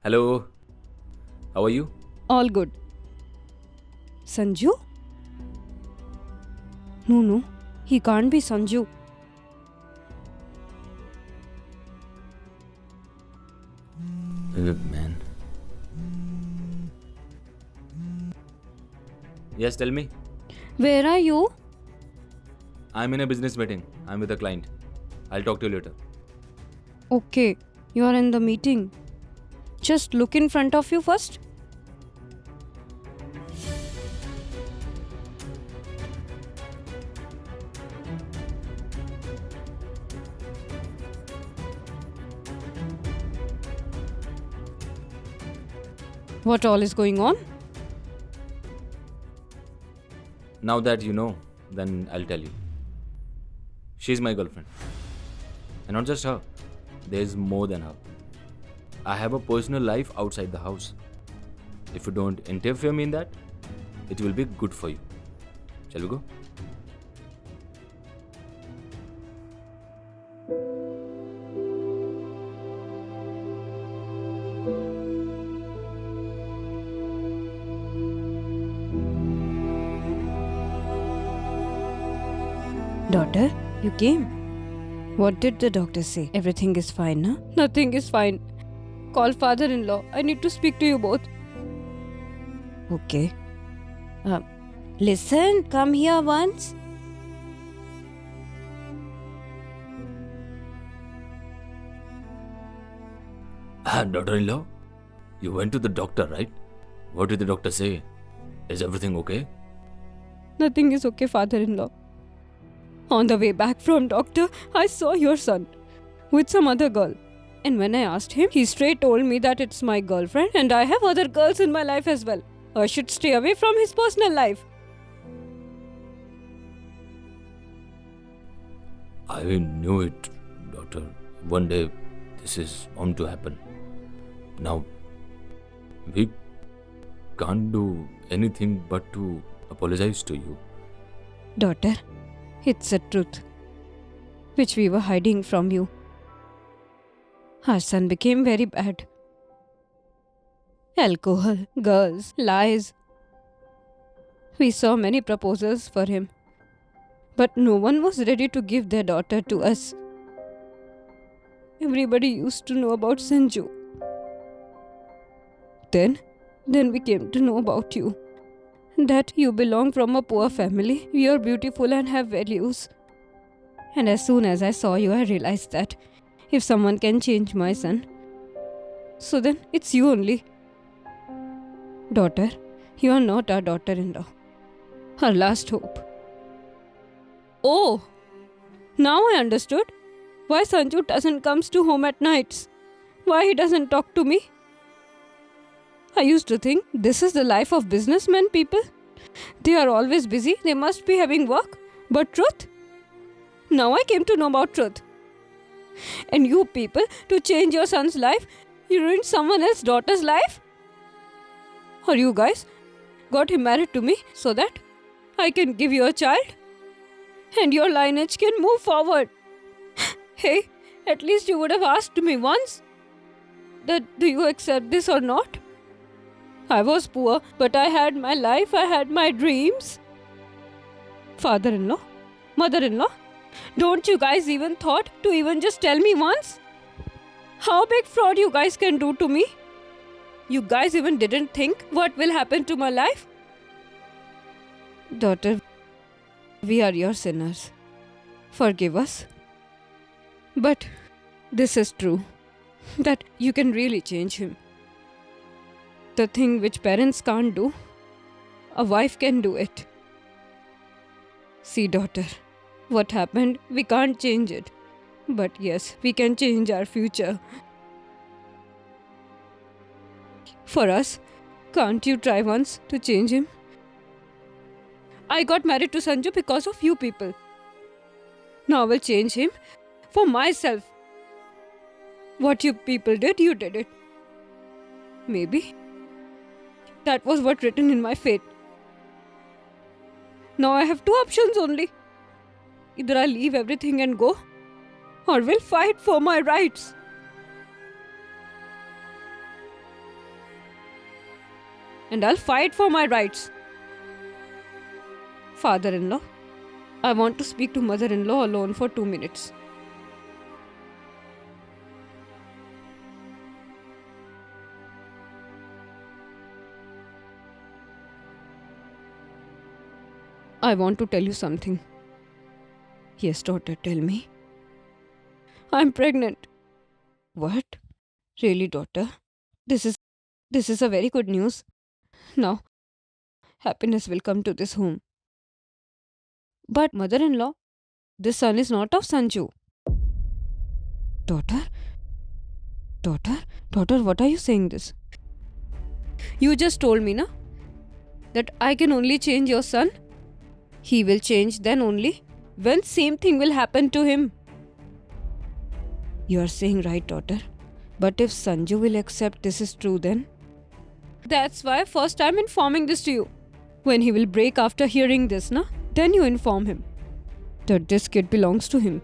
Hello, how are you? All good. Sanju? No, he can't be Sanju. Man. Yes, tell me. Where are you? I'm in a business meeting. I'm with a client. I'll talk to you later. Okay, you are in the meeting. Just look in front of you first. What all is going on? Now that you know, then I'll tell you. She's my girlfriend. And not just her, there's more than her. I have a personal life outside the house. If you don't interfere me in that, it will be good for you. Shall we go? Daughter, you came. What did the doctor say? Everything is fine, huh? Nothing is fine. Call father-in-law. I need to speak to you both. Okay. Listen, come here once. Daughter-in-law, you went to the doctor, right? What did the doctor say? Is everything okay? Nothing is okay, father-in-law. On the way back from doctor, I saw your son with some other girl. And when I asked him, he straight told me that it's my girlfriend and I have other girls in my life as well. I should stay away from his personal life. I knew it, daughter. One day this is bound to happen. Now, we can't do anything but to apologize to you. Daughter, it's a truth which we were hiding from you. Our son became very bad. Alcohol, girls, lies. We saw many proposals for him, but no one was ready to give their daughter to us. Everybody used to know about Sanju. Then we came to know about you. That you belong from a poor family, you're beautiful and have values. And as soon as I saw you, I realized that if someone can change my son, so then it's you only. Daughter, you are not our daughter-in-law. Our last hope. Oh, now I understood why Sanju doesn't come to home at nights. Why he doesn't talk to me. I used to think this is the life of businessmen people. They are always busy, they must be having work. But truth? Now I came to know about truth. And you people, to change your son's life, you ruined someone else's daughter's life? Or you guys got him married to me so that I can give you a child? And your lineage can move forward. Hey, at least you would have asked me once that do you accept this or not? I was poor, but I had my life, I had my dreams. Father-in-law, mother-in-law, don't you guys even thought to even just tell me once? How big fraud you guys can do to me? You guys even didn't think what will happen to my life? Daughter, we are your sinners. Forgive us. But this is true, that you can really change him. The thing which parents can't do, a wife can do it. See, daughter, what happened, we can't change it. But yes, we can change our future. For us, can't you try once to change him? I got married to Sanju because of you people. Now I will change him for myself. What you people did, you did it. Maybe that was what written in my fate. Now I have two options only. Either I leave everything and go, or will fight for my rights. and I'll fight for my rights. Father-in-law, I want to speak to mother-in-law alone for 2 minutes. I want to tell you something. Yes, daughter, tell me. I'm pregnant. What? Really, daughter? This is a very good news. Now, happiness will come to this home. But mother-in-law, this son is not of Sanju. Daughter? Daughter, what are you saying this? You just told me, na? That I can only change your son. He will change then only when same thing will happen to him. You are saying right, daughter. But if Sanju will accept this is true then? That's why first I'm informing this to you. When he will break after hearing this, na? Then you inform him that this kid belongs to him.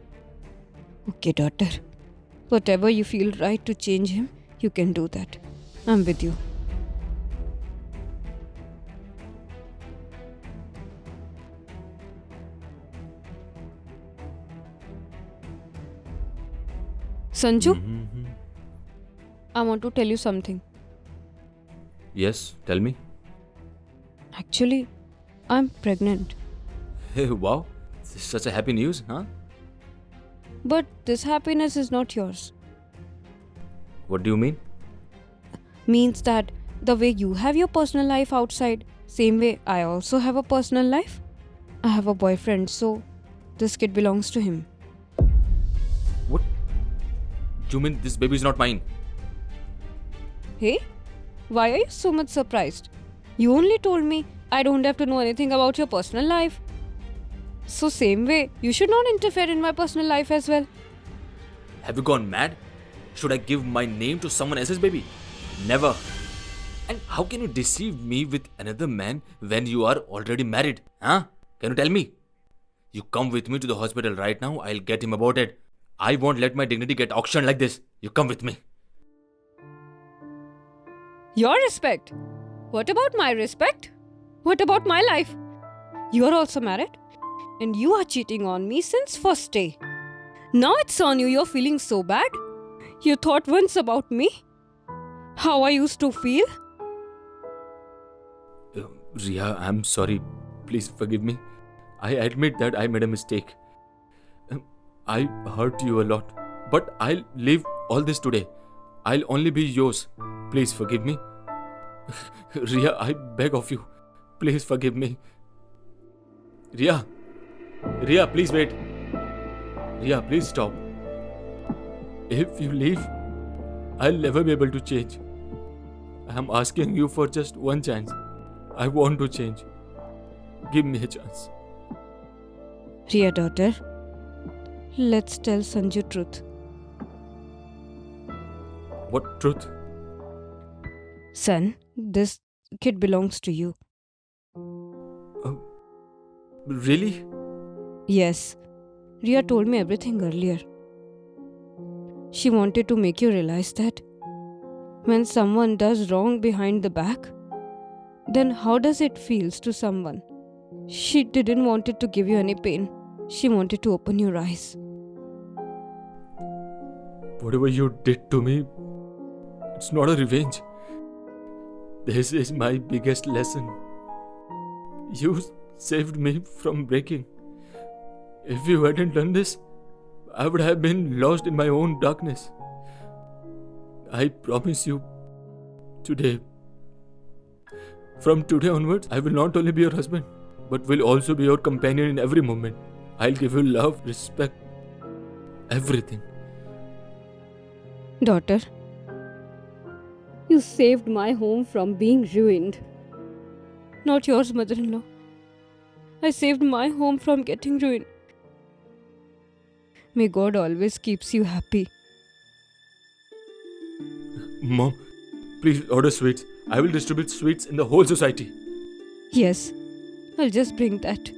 Okay, daughter. Whatever you feel right to change him, you can do that. I'm with you. Sanju, I want to tell you something. Yes, tell me. Actually, I'm pregnant. Hey, wow. This is such a happy news, huh? But this happiness is not yours. What do you mean? Means that the way you have your personal life outside, same way I also have a personal life. I have a boyfriend, so this kid belongs to him. What? You mean this baby is not mine? Hey, why are you so much surprised? You only told me I don't have to know anything about your personal life. So same way, you should not interfere in my personal life as well. Have you gone mad? Should I give my name to someone else's baby? Never. And how can you deceive me with another man when you are already married? Huh? Can you tell me? You come with me to the hospital right now, I'll get him aborted. I won't let my dignity get auctioned like this. You come with me. Your respect? What about my respect? What about my life? You are also married? And you are cheating on me since first day. Now it's on you, you're feeling so bad? You thought once about me? How I used to feel? Riya, I'm sorry. Please forgive me. I admit that I made a mistake. I hurt you a lot. But I'll leave all this today. I'll only be yours. Please forgive me. Riya, I beg of you. Please forgive me. Riya, please wait. Riya, please stop. If you leave, I'll never be able to change. I'm asking you for just one chance. I want to change. Give me a chance. Riya, daughter, let's tell Sanju truth. What truth? Son, this kid belongs to you. Really? Yes. Riya told me everything earlier. She wanted to make you realize that when someone does wrong behind the back, then how does it feels to someone? She didn't want it to give you any pain. She wanted to open your eyes. Whatever you did to me, it's not a revenge. This is my biggest lesson. You saved me from breaking. If you hadn't done this, I would have been lost in my own darkness. I promise you, today, from today onwards, I will not only be your husband, but will also be your companion in every moment. I'll give you love, respect, everything. Daughter, you saved my home from being ruined. Not yours, mother-in-law. I saved my home from getting ruined. May God always keeps you happy. Mom, please order sweets. I will distribute sweets in the whole society. Yes, I'll just bring that.